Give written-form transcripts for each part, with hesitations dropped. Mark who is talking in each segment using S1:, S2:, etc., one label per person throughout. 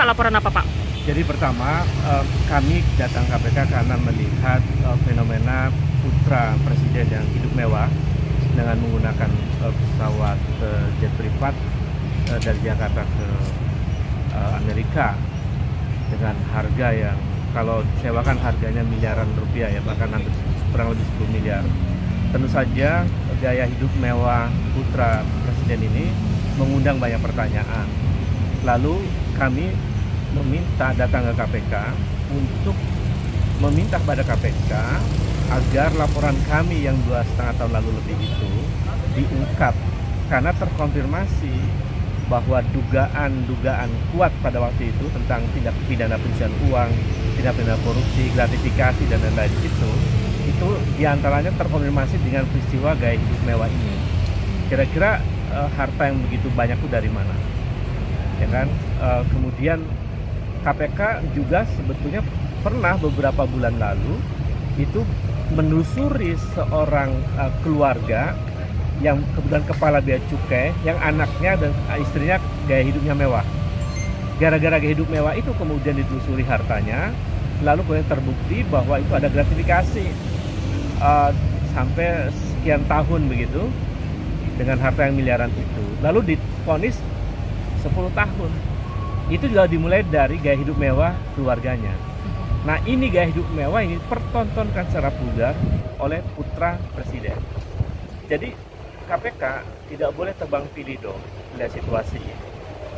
S1: Pak, laporan apa Pak?
S2: Jadi pertama, kami datang KPK karena melihat fenomena putra presiden yang hidup mewah dengan menggunakan pesawat jet privat dari Jakarta ke Amerika dengan harga yang kalau sewakan harganya miliaran rupiah ya, bahkan hampir kurang lebih 10 miliar. Tentu saja gaya hidup mewah putra presiden ini mengundang banyak pertanyaan. Lalu kami meminta datang ke KPK untuk meminta kepada KPK agar laporan kami yang 2,5 tahun lalu lebih itu diungkap, karena terkonfirmasi bahwa dugaan kuat pada waktu itu tentang tindak pidana pencucian uang, tindak pidana korupsi, gratifikasi dan lain-lain itu diantaranya terkonfirmasi dengan peristiwa gaya hidup mewah ini. Kira-kira harta yang begitu banyak itu dari mana? Ya kan? Kemudian KPK juga sebetulnya pernah beberapa bulan lalu itu menelusuri seorang keluarga yang kebetulan kepala bea cukai, yang anaknya dan istrinya gaya hidupnya mewah. Gara-gara gaya hidup mewah itu kemudian ditelusuri hartanya, lalu kemudian terbukti bahwa itu ada gratifikasi sampai sekian tahun begitu dengan harta yang miliaran itu. Lalu divonis 10 tahun. Itu juga dimulai dari gaya hidup mewah keluarganya. Nah, ini gaya hidup mewah ini dipertontonkan secara vulgar oleh putra presiden. Jadi KPK tidak boleh tebang pilih dong melihat situasi ini.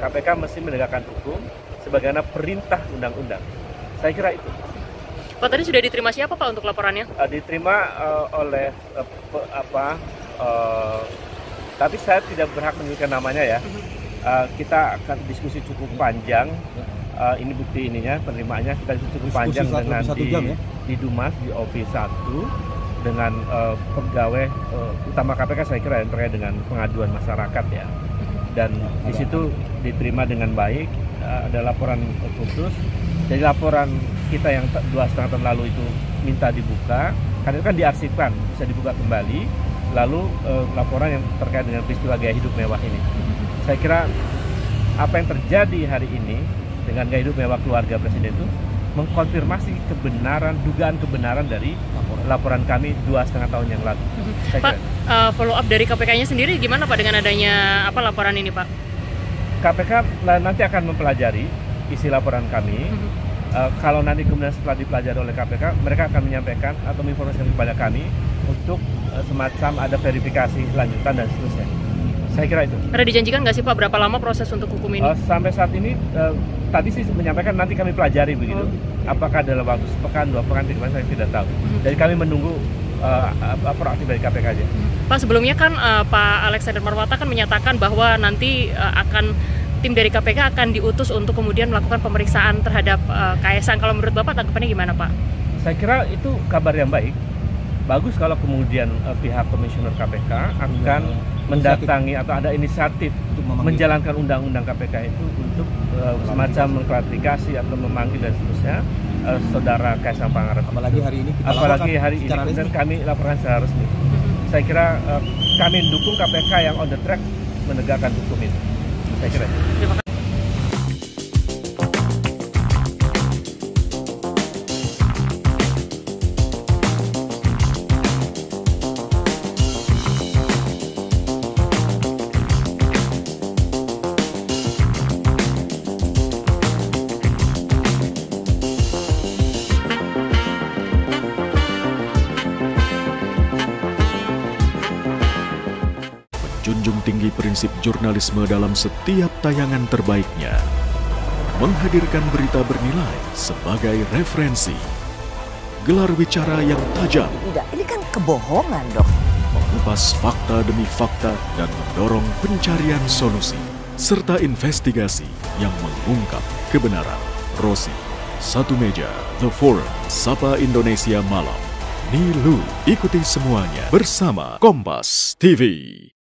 S2: KPK mesti menegakkan hukum sebagaimana perintah undang-undang. Saya kira itu.
S1: Pak, tadi sudah diterima siapa Pak untuk laporannya?
S2: Diterima oleh tapi saya tidak berhak menyebutkan namanya ya. Kita akan diskusi cukup panjang. Ini bukti ininya, penerimaannya kita cukup panjang dengan di Dumas, di OP1 dengan pegawai utama KPK, saya kira yang terkait dengan pengaduan masyarakat ya. Dan di situ diterima dengan baik, ada laporan khusus. Jadi laporan kita yang 2,5 tahun lalu itu minta dibuka, karena itu kan diarsipkan, bisa dibuka kembali. Lalu laporan yang terkait dengan peristiwa gaya hidup mewah ini. Saya kira apa yang terjadi hari ini dengan gaya hidup mewah keluarga presiden itu mengkonfirmasi dugaan kebenaran dari laporan kami 2,5 tahun yang lalu.
S1: Pak, follow up dari KPK-nya sendiri gimana Pak dengan adanya laporan ini Pak?
S2: KPK nanti akan mempelajari isi laporan kami. Kalau nanti kemudian setelah dipelajari oleh KPK, mereka akan menyampaikan atau menginformasikan kepada kami untuk semacam ada verifikasi lanjutan dan seterusnya. Saya kira itu.
S1: Ada dijanjikan nggak sih Pak berapa lama proses untuk hukum ini?
S2: Sampai saat ini tadi sih menyampaikan nanti kami pelajari begitu. Apakah dalam waktu sepekan, 2 pekan, 3 pekan, saya tidak tahu. Jadi kami menunggu proaktif dari KPK aja.
S1: Pak, sebelumnya kan Pak Alexander Marwata kan menyatakan bahwa nanti tim dari KPK akan diutus untuk kemudian melakukan pemeriksaan terhadap Kaisang. Kalau menurut Bapak tanggapannya gimana Pak?
S2: Saya kira itu kabar yang baik. Bagus kalau kemudian pihak komisioner KPK akan mendatangi atau ada inisiatif menjalankan undang-undang KPK itu untuk semacam mengklarifikasi atau memanggil dan seterusnya saudara Kaisang Pangarep.
S3: Apalagi hari ini
S2: kemudian kami laporkan secara resmi. Saya kira kami mendukung KPK yang on the track menegakkan hukum ini. Saya kira.
S1: Terima kasih.
S4: Junjung tinggi prinsip jurnalisme dalam setiap tayangan terbaiknya. Menghadirkan berita bernilai sebagai referensi. Gelar bicara yang tajam.
S5: Tidak, ini kan kebohongan dong.
S4: Mengupas fakta demi fakta dan mendorong pencarian solusi. Serta investigasi yang mengungkap kebenaran. Rosi, Satu Meja, The Forum, Sapa Indonesia Malam. Nilu, ikuti semuanya bersama Kompas TV.